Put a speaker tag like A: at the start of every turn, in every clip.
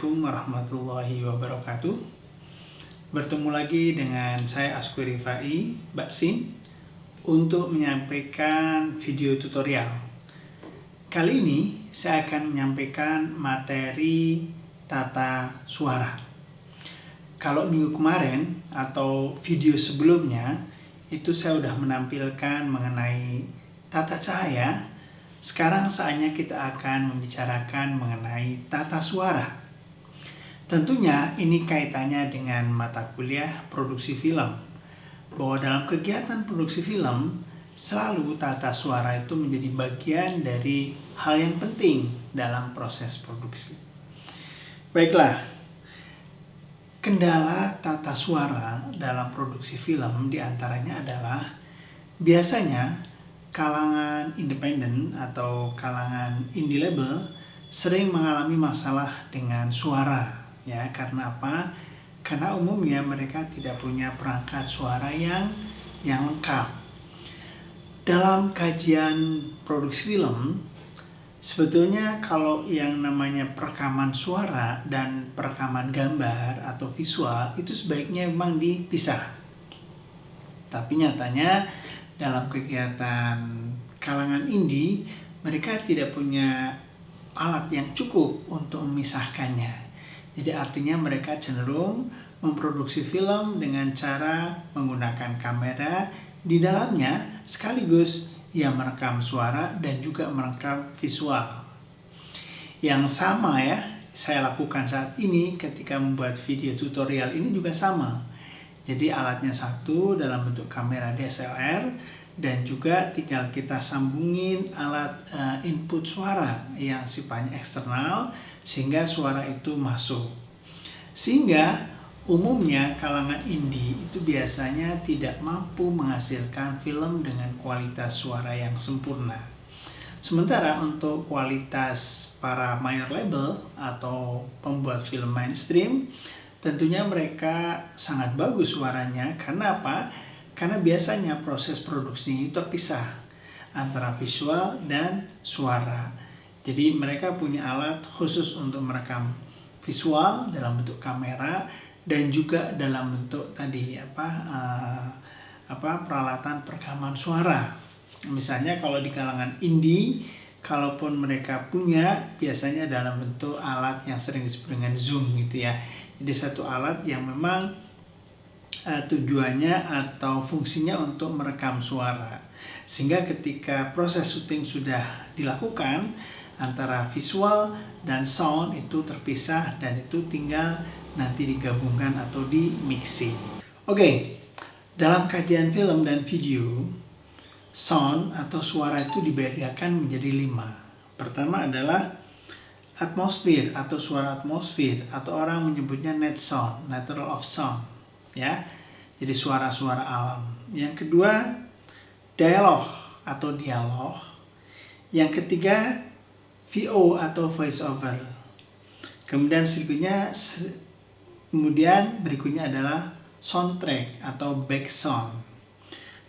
A: Assalamualaikum warahmatullahi wabarakatuh. Bertemu lagi dengan saya Askur Rifai, Baksin, untuk menyampaikan video tutorial. Kali ini saya akan menyampaikan materi tata suara. Kalau minggu kemarin atau video sebelumnya, itu saya sudah menampilkan mengenai tata cahaya. Sekarang saatnya kita akan membicarakan mengenai tata suara. Tentunya ini kaitannya dengan mata kuliah produksi film. Bahwa dalam kegiatan produksi film, selalu tata suara itu menjadi bagian dari hal yang penting dalam proses produksi. Baiklah, kendala tata suara dalam produksi film diantaranya adalah biasanya kalangan independen atau kalangan indie label sering mengalami masalah dengan suara, ya. Karena apa? Karena umumnya mereka tidak punya perangkat suara yang lengkap. Dalam kajian produksi film, sebetulnya kalau yang namanya perekaman suara dan perekaman gambar atau visual itu sebaiknya memang dipisah. Tapi nyatanya dalam kegiatan kalangan indie, mereka tidak punya alat yang cukup untuk memisahkannya. Jadi artinya mereka cenderung memproduksi film dengan cara menggunakan kamera di dalamnya sekaligus ia merekam suara dan juga merekam visual. Yang sama ya, saya lakukan saat ini ketika membuat video tutorial ini juga sama. Jadi alatnya satu dalam bentuk kamera DSLR dan juga tinggal kita sambungin alat input suara yang sifatnya eksternal sehingga suara itu masuk. Sehingga umumnya kalangan indie itu biasanya tidak mampu menghasilkan film dengan kualitas suara yang sempurna. Sementara untuk kualitas para major label atau pembuat film mainstream, tentunya mereka sangat bagus suaranya. Karena apa? Karena biasanya proses produksi itu terpisah antara visual dan suara. Jadi mereka punya alat khusus untuk merekam visual dalam bentuk kamera dan juga dalam bentuk tadi peralatan perekaman suara. Misalnya kalau di kalangan indie, kalaupun mereka punya biasanya dalam bentuk alat yang sering disebut dengan zoom gitu ya. Jadi satu alat yang memang tujuannya atau fungsinya untuk merekam suara. Sehingga ketika proses syuting sudah dilakukan, antara visual dan sound itu terpisah dan itu tinggal nanti digabungkan atau di mixing. Oke, dalam kajian film dan video, sound atau suara itu dibedakan menjadi 5. Pertama adalah atmosfer atau suara atmosfer atau orang menyebutnya net sound, natural of sound, ya. Jadi suara-suara alam. Yang kedua, dialog atau dialog. Yang ketiga, VO atau voice over. Kemudian berikutnya adalah soundtrack atau back sound.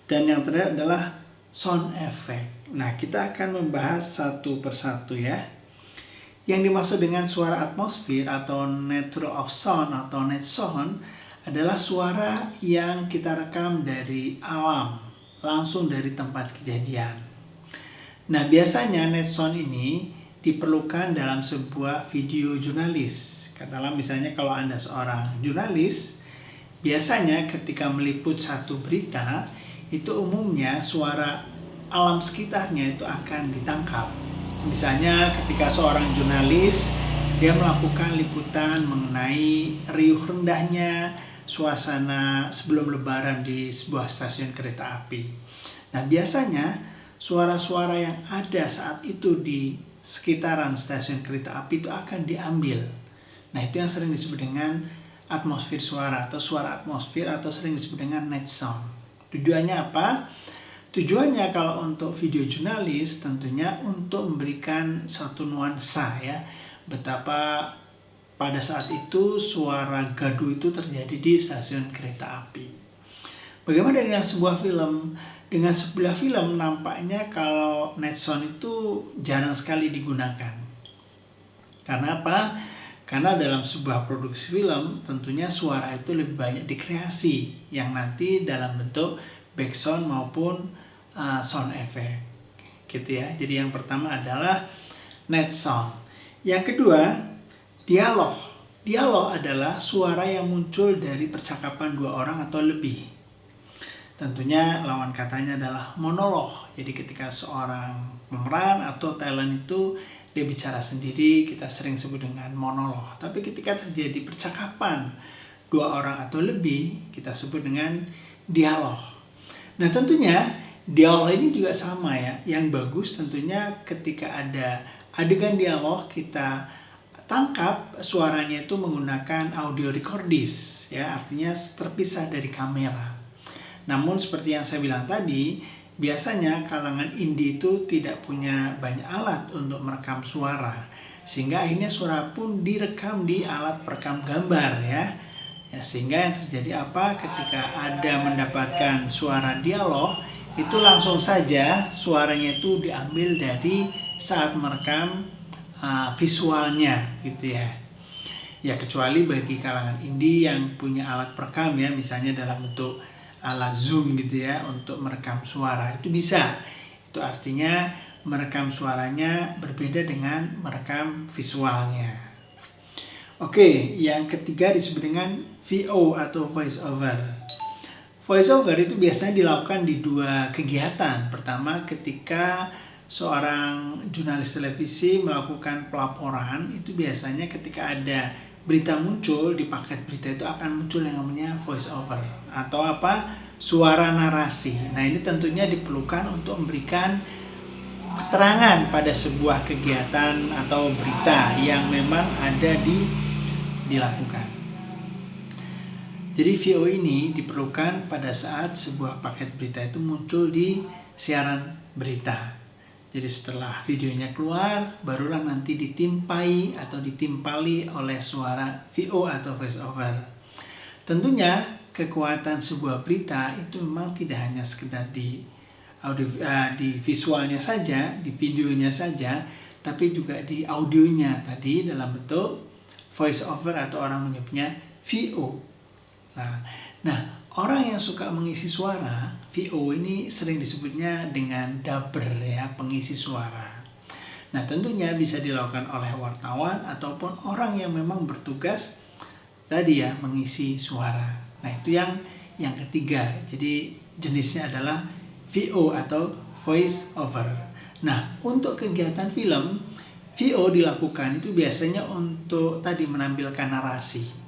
A: Dan yang terakhir adalah sound effect. Nah, kita akan membahas satu persatu ya. Yang dimaksud dengan suara atmosfer atau natural of sound atau net sound adalah suara yang kita rekam dari alam, langsung dari tempat kejadian. Nah, biasanya net sound ini diperlukan dalam sebuah video jurnalis. Katakanlah misalnya kalau Anda seorang jurnalis, biasanya ketika meliput satu berita, itu umumnya suara alam sekitarnya itu akan ditangkap. Misalnya ketika seorang jurnalis, dia melakukan liputan mengenai riuh rendahnya suasana sebelum lebaran di sebuah stasiun kereta api. Nah, biasanya suara-suara yang ada saat itu di sekitaran stasiun kereta api itu akan diambil. Nah, itu yang sering disebut dengan atmosfer suara atau suara atmosfer atau sering disebut dengan net sound. Tujuannya apa? Tujuannya kalau untuk video jurnalis tentunya untuk memberikan suatu nuansa ya, betapa pada saat itu suara gaduh itu terjadi di stasiun kereta api. Bagaimana dengan sebuah film? Dengan sebuah film nampaknya kalau net sound itu jarang sekali digunakan. Karena apa? Karena dalam sebuah produksi film tentunya suara itu lebih banyak dikreasi yang nanti dalam bentuk background maupun sound effect gitu ya. Jadi yang pertama adalah net sound. Yang kedua, dialog. Dialog adalah suara yang muncul dari percakapan dua orang atau lebih. Tentunya lawan katanya adalah monolog. Jadi ketika seorang pemeran atau talent itu dia bicara sendiri, kita sering sebut dengan monolog. Tapi ketika terjadi percakapan dua orang atau lebih, kita sebut dengan dialog. Nah tentunya dialog ini juga sama ya. Yang bagus tentunya ketika ada adegan dialog, kita tangkap suaranya itu menggunakan audio recordis ya, artinya terpisah dari kamera. Namun seperti yang saya bilang tadi, biasanya kalangan indie itu tidak punya banyak alat untuk merekam suara, sehingga akhirnya suara pun direkam di alat perekam gambar ya. Sehingga yang terjadi apa, ketika ada mendapatkan suara dialog, itu langsung saja suaranya itu diambil dari saat merekam visualnya gitu ya. Ya kecuali bagi kalangan indie yang punya alat perekam ya, misalnya dalam bentuk alat zoom gitu ya untuk merekam suara, itu bisa. Itu artinya merekam suaranya berbeda dengan merekam visualnya. Oke, yang ketiga disebut dengan VO atau voice over. Voice over itu biasanya dilakukan di dua kegiatan. Pertama, ketika seorang jurnalis televisi melakukan pelaporan, itu biasanya ketika ada berita muncul, di paket berita itu akan muncul yang namanya voice over atau apa, suara narasi. Nah ini tentunya diperlukan untuk memberikan keterangan pada sebuah kegiatan atau berita yang memang ada dilakukan. Jadi VO ini diperlukan pada saat sebuah paket berita itu muncul di siaran berita. Jadi setelah videonya keluar, barulah nanti ditimpali oleh suara VO atau voice over. Tentunya kekuatan sebuah berita itu memang tidak hanya sekedar di visualnya saja, di videonya saja, tapi juga di audionya tadi dalam bentuk voice over atau orang menyebutnya VO. Nah, orang yang suka mengisi suara, VO ini sering disebutnya dengan dubber ya, pengisi suara. Nah, tentunya bisa dilakukan oleh wartawan ataupun orang yang memang bertugas tadi ya, mengisi suara. Nah, itu yang ketiga. Jadi jenisnya adalah VO atau voice over. Nah, untuk kegiatan film, VO dilakukan itu biasanya untuk tadi menampilkan narasi.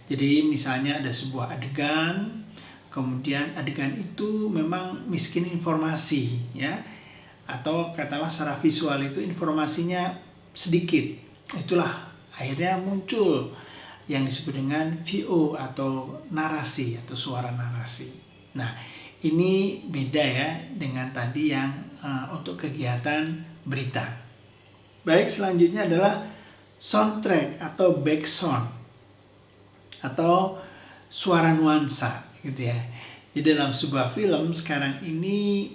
A: Jadi misalnya ada sebuah adegan, kemudian adegan itu memang miskin informasi ya, atau katakanlah secara visual itu informasinya sedikit. Itulah akhirnya muncul yang disebut dengan VO atau narasi atau suara narasi. Nah ini beda ya dengan tadi yang untuk kegiatan berita. Baik, selanjutnya adalah soundtrack atau background atau suara nuansa gitu ya. Jadi dalam sebuah film sekarang ini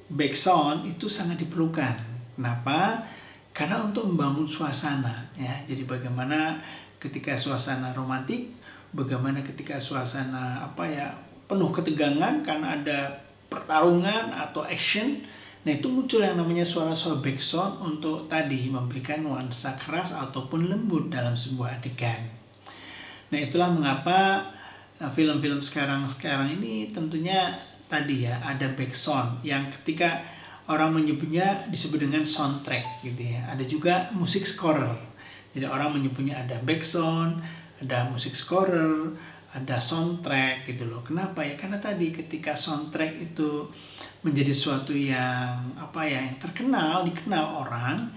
A: background itu sangat diperlukan. Kenapa? Karena untuk membangun suasana ya. Jadi bagaimana ketika suasana romantik, bagaimana ketika suasana penuh ketegangan karena ada pertarungan atau action. Nah itu muncul yang namanya suara-suara background untuk tadi memberikan nuansa keras ataupun lembut dalam sebuah adegan. Nah itulah mengapa film-film sekarang ini tentunya tadi ya ada background yang ketika orang menyebutnya disebut dengan soundtrack gitu ya. Ada juga musik scorer. Jadi orang menyebutnya ada background, ada musik scorer, ada soundtrack gitu loh. Kenapa ya? Karena tadi ketika soundtrack itu menjadi sesuatu yang yang terkenal, dikenal orang,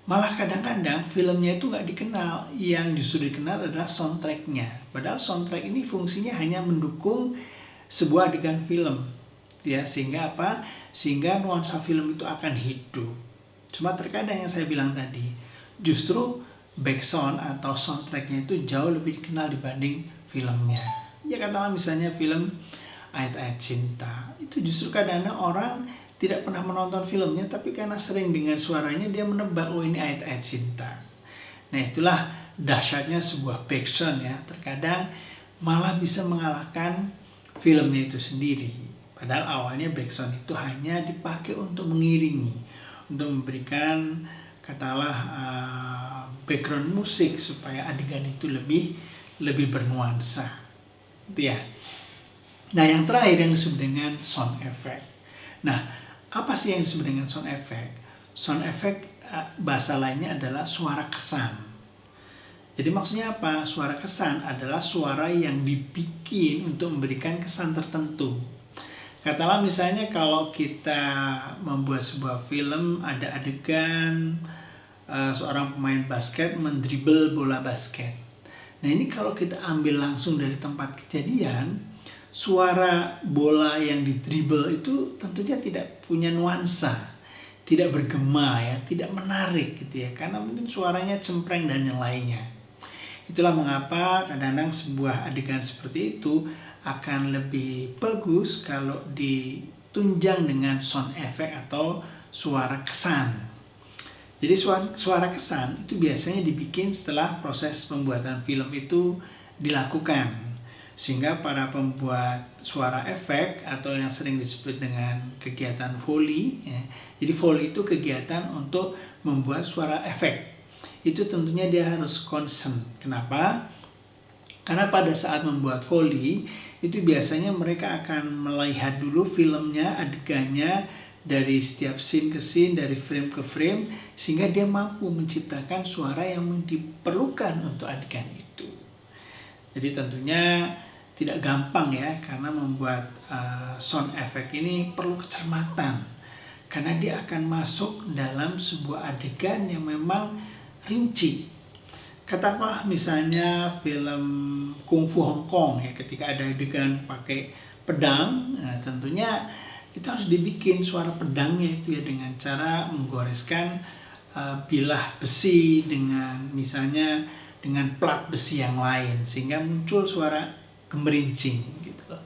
A: malah kadang-kadang filmnya itu nggak dikenal, yang justru dikenal adalah soundtracknya. Padahal soundtrack ini fungsinya hanya mendukung sebuah adegan film, ya sehingga sehingga nuansa film itu akan hidup. Cuma terkadang yang saya bilang tadi, justru background atau soundtracknya itu jauh lebih dikenal dibanding filmnya. Ya katakanlah misalnya film Ayat-Ayat Cinta, itu justru kadang-kadang orang tidak pernah menonton filmnya, tapi karena sering dengan suaranya dia menebak, oh ini ayat-ayat cinta. Nah itulah dahsyatnya sebuah backsound ya, terkadang malah bisa mengalahkan filmnya itu sendiri. Padahal awalnya backsound itu hanya dipakai untuk mengiringi, untuk memberikan katakanlah background musik supaya adegan itu lebih bernuansa. Gitu ya. Nah, yang terakhir yang disebut dengan sound effect. Nah, apa sih yang disebut dengan sound effect? Sound effect bahasa lainnya adalah suara kesan. Jadi maksudnya apa? Suara kesan adalah suara yang dibikin untuk memberikan kesan tertentu. Katakanlah misalnya kalau kita membuat sebuah film, ada adegan seorang pemain basket mendribble bola basket. Nah, ini kalau kita ambil langsung dari tempat kejadian, suara bola yang didribble itu tentunya tidak punya nuansa, tidak bergema ya, tidak menarik gitu ya, karena mungkin suaranya cempreng dan yang lainnya. Itulah mengapa kadang-kadang sebuah adegan seperti itu akan lebih bagus kalau ditunjang dengan sound effect atau suara kesan. Jadi suara kesan itu biasanya dibikin setelah proses pembuatan film itu dilakukan. Sehingga para pembuat suara efek atau yang sering disebut dengan kegiatan Foley ya. Jadi Foley itu kegiatan untuk membuat suara efek. Itu tentunya dia harus concern. Kenapa? Karena pada saat membuat Foley itu biasanya mereka akan melihat dulu filmnya, adegannya dari setiap scene ke scene, dari frame ke frame, sehingga dia mampu menciptakan suara yang diperlukan untuk adegan itu. Jadi tentunya tidak gampang ya, karena membuat sound effect ini perlu kecermatan, karena dia akan masuk dalam sebuah adegan yang memang rinci. Katakanlah misalnya film kungfu Hong Kong ya, ketika ada adegan pakai pedang, nah tentunya itu harus dibikin suara pedangnya itu ya dengan cara menggoreskan bilah besi dengan misalnya dengan plat besi yang lain, sehingga muncul suara gemerincing gitu loh.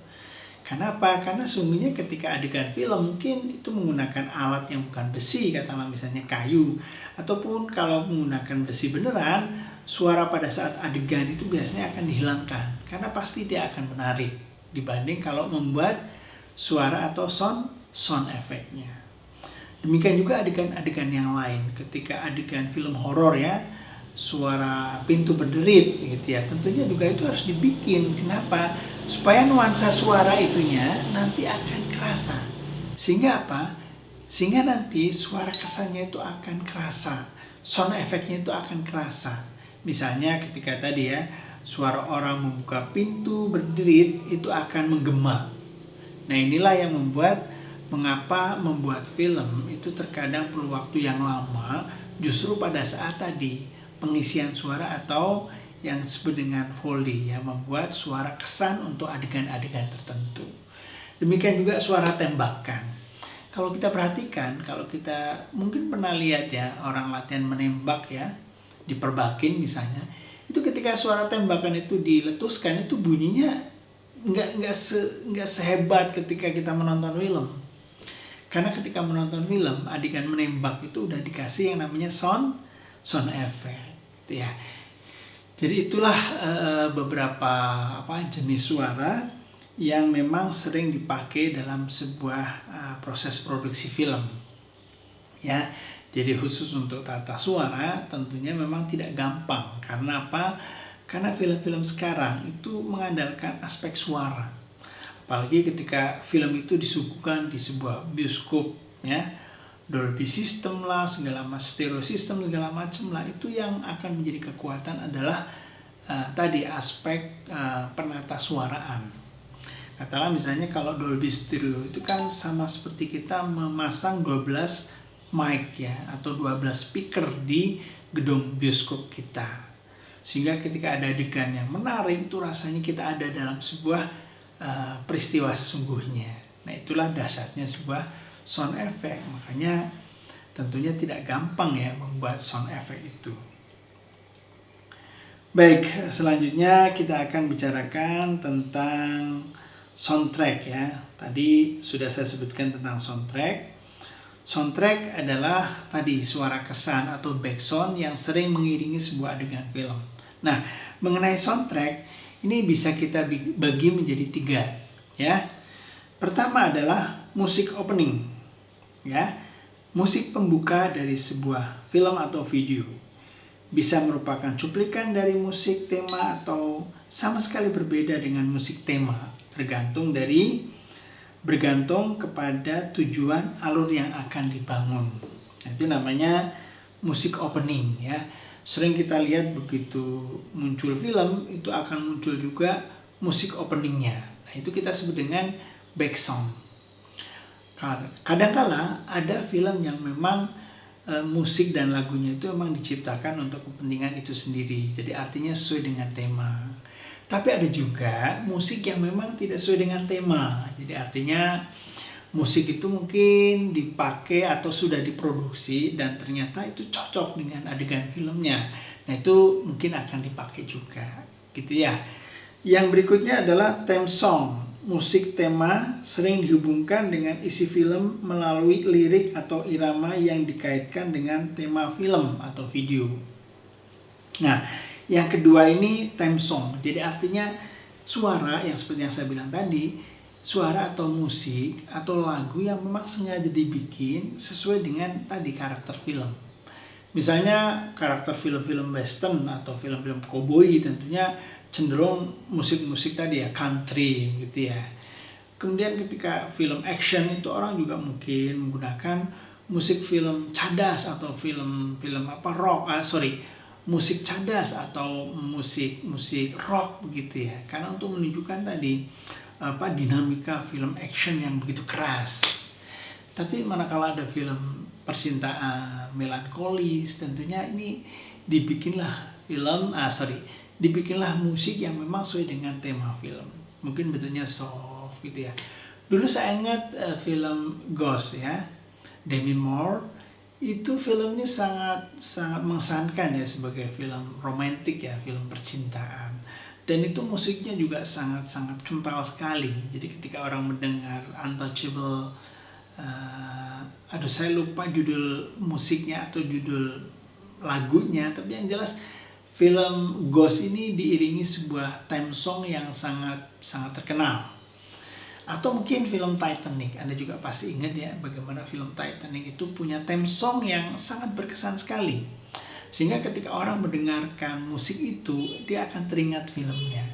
A: Karena apa? Karena sungguhnya ketika adegan film mungkin itu menggunakan alat yang bukan besi, katakanlah misalnya kayu, ataupun kalau menggunakan besi beneran, suara pada saat adegan itu biasanya akan dihilangkan, karena pasti dia akan menarik dibanding kalau membuat suara atau sound efeknya. Demikian juga adegan-adegan yang lain, ketika adegan film horor ya, suara pintu berderit gitu ya, tentunya juga itu harus dibikin. Kenapa? Supaya nuansa suara itunya nanti akan kerasa. Sehingga apa? Sehingga nanti suara kesannya itu akan kerasa, sound efeknya itu akan kerasa. Misalnya ketika tadi ya, suara orang membuka pintu berderit itu akan menggema. Nah, inilah yang mengapa membuat film itu terkadang perlu waktu yang lama, justru pada saat tadi pengisian suara atau yang disebut dengan Foley ya, membuat suara kesan untuk adegan-adegan tertentu. Demikian juga suara tembakan. Kalau kita perhatikan, kalau kita mungkin pernah lihat ya orang latihan menembak ya di perbakin misalnya, itu ketika suara tembakan itu diletuskan itu bunyinya nggak sehebat ketika kita menonton film. Karena ketika menonton film, adegan menembak itu udah dikasih yang namanya sound effect gitu ya. Jadi itulah beberapa jenis suara yang memang sering dipakai dalam sebuah proses produksi film. Ya. Jadi khusus untuk tata suara tentunya memang tidak gampang. Karena apa? Karena film-film sekarang itu mengandalkan aspek suara. Apalagi ketika film itu disuguhkan di sebuah bioskop ya. Dolby system lah, segala macam stereo system segala macam lah, itu yang akan menjadi kekuatan adalah tadi aspek penata suaraan. Katakanlah misalnya kalau Dolby stereo itu kan sama seperti kita memasang 12 mic ya atau 12 speaker di gedung bioskop kita. Sehingga ketika ada adegan yang menarik itu rasanya kita ada dalam sebuah peristiwa sesungguhnya. Nah, itulah dahsyatnya sebuah sound effect. Makanya tentunya tidak gampang ya membuat sound effect itu. Baik, selanjutnya kita akan bicarakan tentang soundtrack ya. Tadi sudah saya sebutkan tentang soundtrack. Soundtrack adalah tadi suara kesan atau backsound yang sering mengiringi sebuah adegan film. Nah, mengenai soundtrack ini bisa kita bagi menjadi 3 ya. Pertama adalah musik opening ya. Musik pembuka dari sebuah film atau video. Bisa merupakan cuplikan dari musik tema atau sama sekali berbeda dengan musik tema, bergantung kepada tujuan alur yang akan dibangun. Itu namanya musik opening ya. Sering kita lihat begitu muncul film itu akan muncul juga musik openingnya. Nah, itu kita sebut dengan back song. Kadang-kala ada film yang memang musik dan lagunya itu memang diciptakan untuk kepentingan itu sendiri. Jadi artinya sesuai dengan tema. Tapi ada juga musik yang memang tidak sesuai dengan tema. Jadi artinya musik itu mungkin dipakai atau sudah diproduksi dan ternyata itu cocok dengan adegan filmnya. Nah, itu mungkin akan dipakai juga, gitu ya. Yang berikutnya adalah theme song. Musik tema sering dihubungkan dengan isi film melalui lirik atau irama yang dikaitkan dengan tema film atau video. Nah, yang kedua ini theme song. Jadi artinya suara yang seperti yang saya bilang tadi, suara atau musik atau lagu yang memang sengaja dibikin sesuai dengan tadi karakter film. Misalnya karakter film-film western atau film-film cowboy tentunya cenderung musik-musik tadi ya, country gitu ya. Kemudian ketika film action itu orang juga mungkin menggunakan musik film cadas atau film musik cadas atau musik rock begitu ya. Karena untuk menunjukkan tadi dinamika film action yang begitu keras. Tapi manakala ada film percintaan melankolis, tentunya ini dibikinlah musik yang memang sesuai dengan tema film. Mungkin bentuknya soft gitu ya. Dulu saya ingat film Ghost ya, Demi Moore, itu filmnya sangat mengesankan ya sebagai film romantik ya, film percintaan. Dan itu musiknya juga sangat kental sekali. Jadi ketika orang mendengar Untouchable, saya lupa judul musiknya atau judul lagunya, tapi yang jelas film Ghost ini diiringi sebuah theme song yang sangat terkenal. Atau mungkin film Titanic, Anda juga pasti ingat ya bagaimana film Titanic itu punya theme song yang sangat berkesan sekali. Sehingga ketika orang mendengarkan musik itu, dia akan teringat filmnya.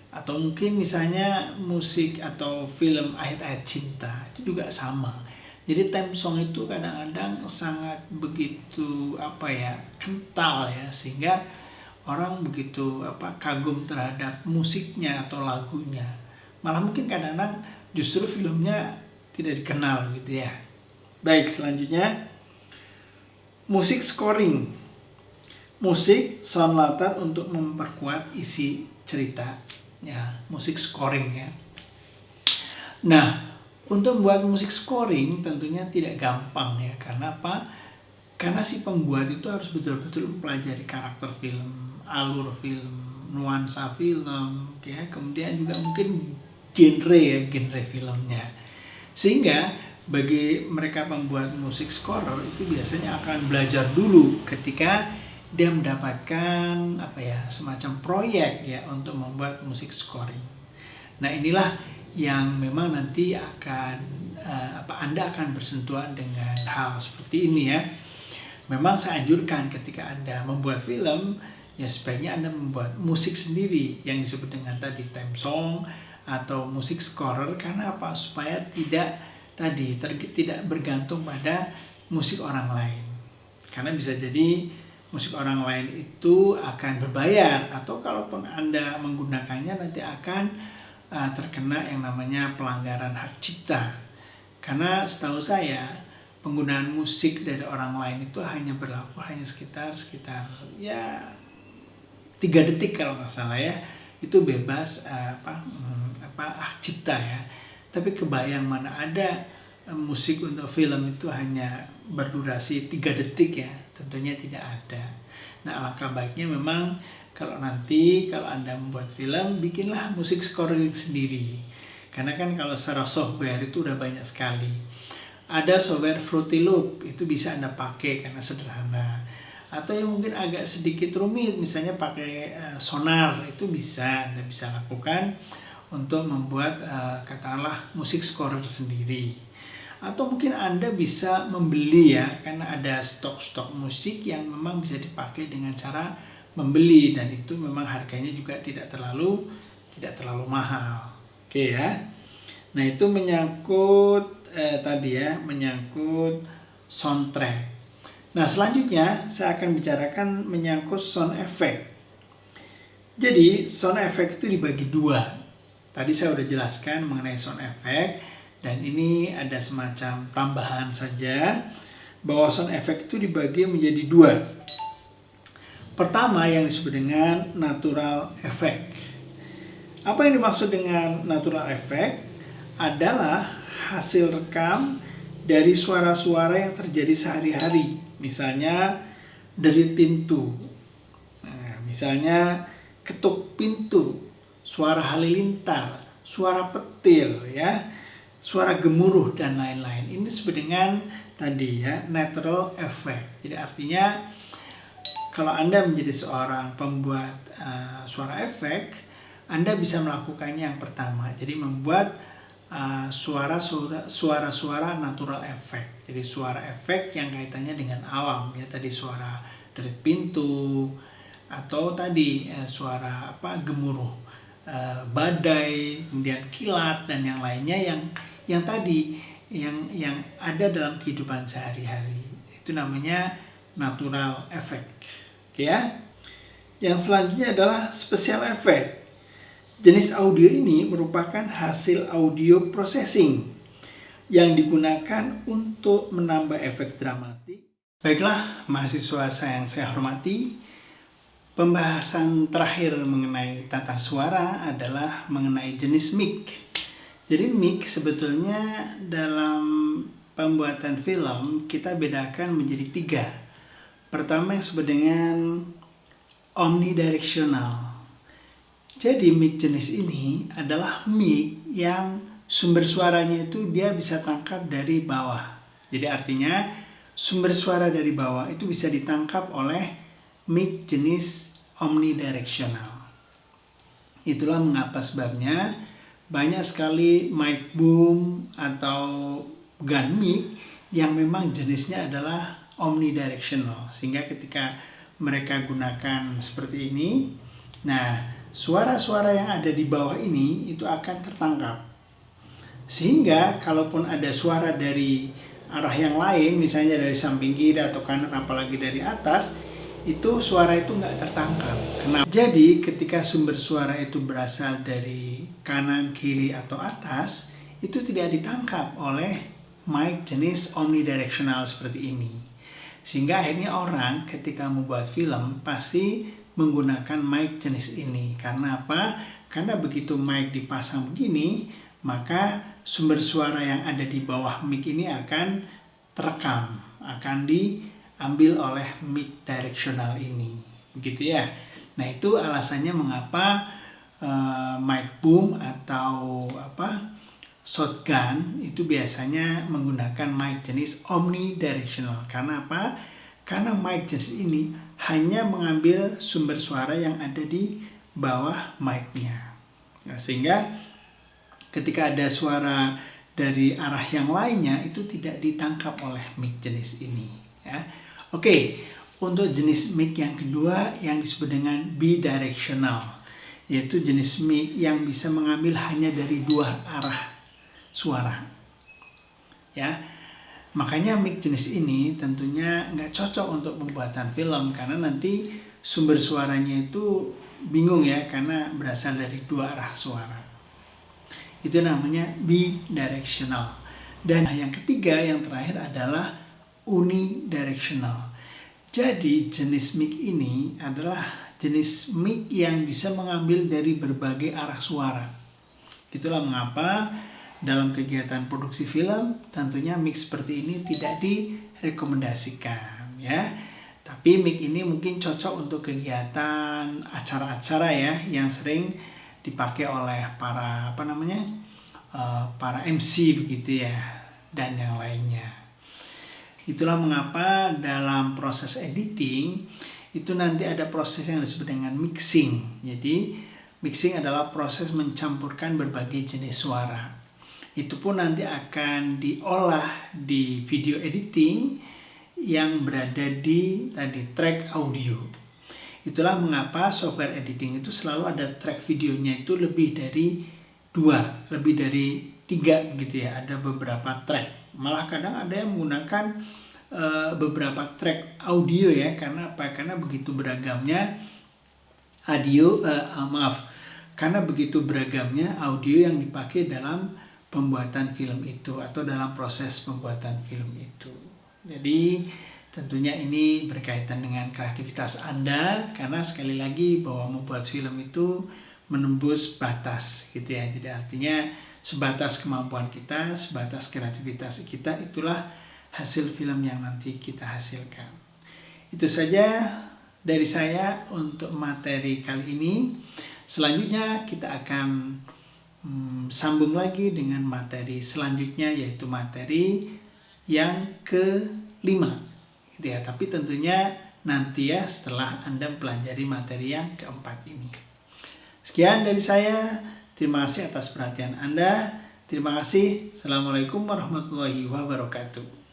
A: Atau mungkin misalnya musik atau film Ayat-Ayat Cinta, itu juga sama. Jadi theme song itu kadang-kadang sangat begitu kental ya, sehingga orang begitu kagum terhadap musiknya atau lagunya. Malah mungkin kadang-kadang justru filmnya tidak dikenal gitu ya. Baik, selanjutnya musik scoring. Musik sound latar untuk memperkuat isi cerita. Ya, musik scoring ya. Nah, untuk membuat musik scoring tentunya tidak gampang ya. Karena apa? Karena si pembuat itu harus betul-betul mempelajari karakter film, alur film, nuansa film, ya. Kemudian juga mungkin genre filmnya. Sehingga bagi mereka pembuat musik scorer itu biasanya akan belajar dulu ketika dia mendapatkan semacam proyek ya untuk membuat musik scoring. Nah, inilah yang memang nanti Anda akan bersentuhan dengan hal seperti ini ya. Memang saya anjurkan ketika Anda membuat film, ya sebaiknya Anda membuat musik sendiri yang disebut dengan tadi theme song atau musik scorer. Karena apa? Supaya tidak bergantung pada musik orang lain. Karena bisa jadi musik orang lain itu akan berbayar, atau kalaupun Anda menggunakannya nanti akan terkena yang namanya pelanggaran hak cipta. Karena setahu saya penggunaan musik dari orang lain itu hanya berlaku sekitar 3 detik kalau nggak salah ya, itu bebas hak cipta ya. Tapi kebayang mana ada musik untuk film itu hanya berdurasi 3 detik ya, tentunya tidak ada. Nah, alangkah baiknya memang kalau Anda membuat film, bikinlah musik scoring sendiri. Karena kan kalau secara software itu udah banyak sekali. Ada software Fruity Loop, itu bisa Anda pakai karena sederhana. Atau yang mungkin agak sedikit rumit, misalnya pakai sonar, itu Anda bisa lakukan untuk membuat katakanlah musik scorer sendiri. Atau mungkin Anda bisa membeli ya, karena ada stok-stok musik yang memang bisa dipakai dengan cara membeli, dan itu memang harganya juga tidak terlalu mahal. Oke ya. Nah, itu menyangkut menyangkut soundtrack. Nah, selanjutnya saya akan bicarakan menyangkut sound effect. Jadi, sound effect itu dibagi dua. Tadi saya sudah jelaskan mengenai sound effect, dan ini ada semacam tambahan saja bahwa sound effect itu dibagi menjadi dua. Pertama yang disebut dengan natural effect. Apa yang dimaksud dengan natural effect? Adalah hasil rekam dari suara-suara yang terjadi sehari-hari. Misalnya derit pintu, misalnya ketuk pintu, suara halilintar, suara petir, ya, suara gemuruh dan lain-lain. Ini disebut dengan tadi ya natural effect. Jadi artinya kalau Anda menjadi seorang pembuat suara efek, Anda bisa melakukannya yang pertama. Jadi membuat suara-suara natural effect. Jadi suara efek yang kaitannya dengan alam ya, tadi suara derit pintu atau tadi suara gemuruh badai, kemudian kilat dan yang lainnya yang tadi yang ada dalam kehidupan sehari-hari. Itu namanya natural effect. Oke ya. Yang selanjutnya adalah special effect. Jenis audio ini merupakan hasil audio processing yang digunakan untuk menambah efek dramatik. Baiklah, mahasiswa yang saya hormati, pembahasan terakhir mengenai tata suara adalah mengenai jenis mic. Jadi mic sebetulnya dalam pembuatan film kita bedakan menjadi 3. Pertama yang disebut dengan omnidirectional. Jadi mic jenis ini adalah mic yang sumber suaranya itu dia bisa tangkap dari bawah. Jadi artinya sumber suara dari bawah itu bisa ditangkap oleh mic jenis omnidirectional. Itulah mengapa sebabnya banyak sekali mic boom atau gun mic yang memang jenisnya adalah omnidirectional. Sehingga ketika mereka gunakan seperti ini, nah suara-suara yang ada di bawah ini itu akan tertangkap. Sehingga kalaupun ada suara dari arah yang lain, misalnya dari samping kiri atau kanan, apalagi dari atas, itu suara itu nggak tertangkap. Kenapa? Jadi ketika sumber suara itu berasal dari kanan, kiri, atau atas, itu tidak ditangkap oleh mic jenis omnidirectional seperti ini. Sehingga akhirnya orang ketika membuat film pasti menggunakan mic jenis ini. Karena apa? Karena begitu mic dipasang begini, maka sumber suara yang ada di bawah mic ini akan terekam, akan diambil oleh mic directional ini. Begitu ya. Nah, itu alasannya mengapa mic boom atau shotgun itu biasanya menggunakan mic jenis omnidirectional. Karena apa? Karena mic jenis ini hanya mengambil sumber suara yang ada di bawah mic-nya. Nah, sehingga ketika ada suara dari arah yang lainnya itu tidak ditangkap oleh mic jenis ini. Ya. Oke, untuk jenis mic yang kedua yang disebut dengan bidirectional, yaitu jenis mic yang bisa mengambil hanya dari 2 arah suara. Ya. Makanya mic jenis ini tentunya nggak cocok untuk pembuatan film karena nanti sumber suaranya itu bingung ya karena berasal dari 2 arah suara. Itu namanya bidirectional. Dan yang ketiga, yang terakhir adalah unidirectional. Jadi jenis mic ini adalah jenis mic yang bisa mengambil dari berbagai arah suara. Itulah mengapa dalam kegiatan produksi film tentunya mic seperti ini tidak direkomendasikan ya. Tapi mic ini mungkin cocok untuk kegiatan acara-acara ya yang sering dipakai oleh para para MC begitu ya dan yang lainnya. Itulah mengapa dalam proses editing itu nanti ada proses yang disebut dengan mixing. Jadi mixing adalah proses mencampurkan berbagai jenis suara. Itu pun nanti akan diolah di video editing yang berada di tadi track audio. Itulah mengapa software editing itu selalu ada track videonya itu lebih dari 2, lebih dari 3 gitu ya. Ada beberapa track. Malah kadang ada yang menggunakan beberapa track audio ya. Karena apa? Karena begitu beragamnya karena begitu beragamnya audio yang dipakai dalam pembuatan film itu atau dalam proses pembuatan film itu. Jadi tentunya ini berkaitan dengan kreativitas Anda, karena sekali lagi bahwa membuat film itu menembus batas gitu ya. Jadi artinya sebatas kemampuan kita, sebatas kreativitas kita, itulah hasil film yang nanti kita hasilkan. Itu saja dari saya untuk materi kali ini. Selanjutnya kita akan sambung lagi dengan materi selanjutnya, yaitu materi yang ke-5 gitu ya. Tapi tentunya nanti ya setelah Anda pelajari materi yang ke-4 ini. Sekian dari saya. Terima kasih atas perhatian Anda. Terima kasih. Assalamualaikum warahmatullahi wabarakatuh.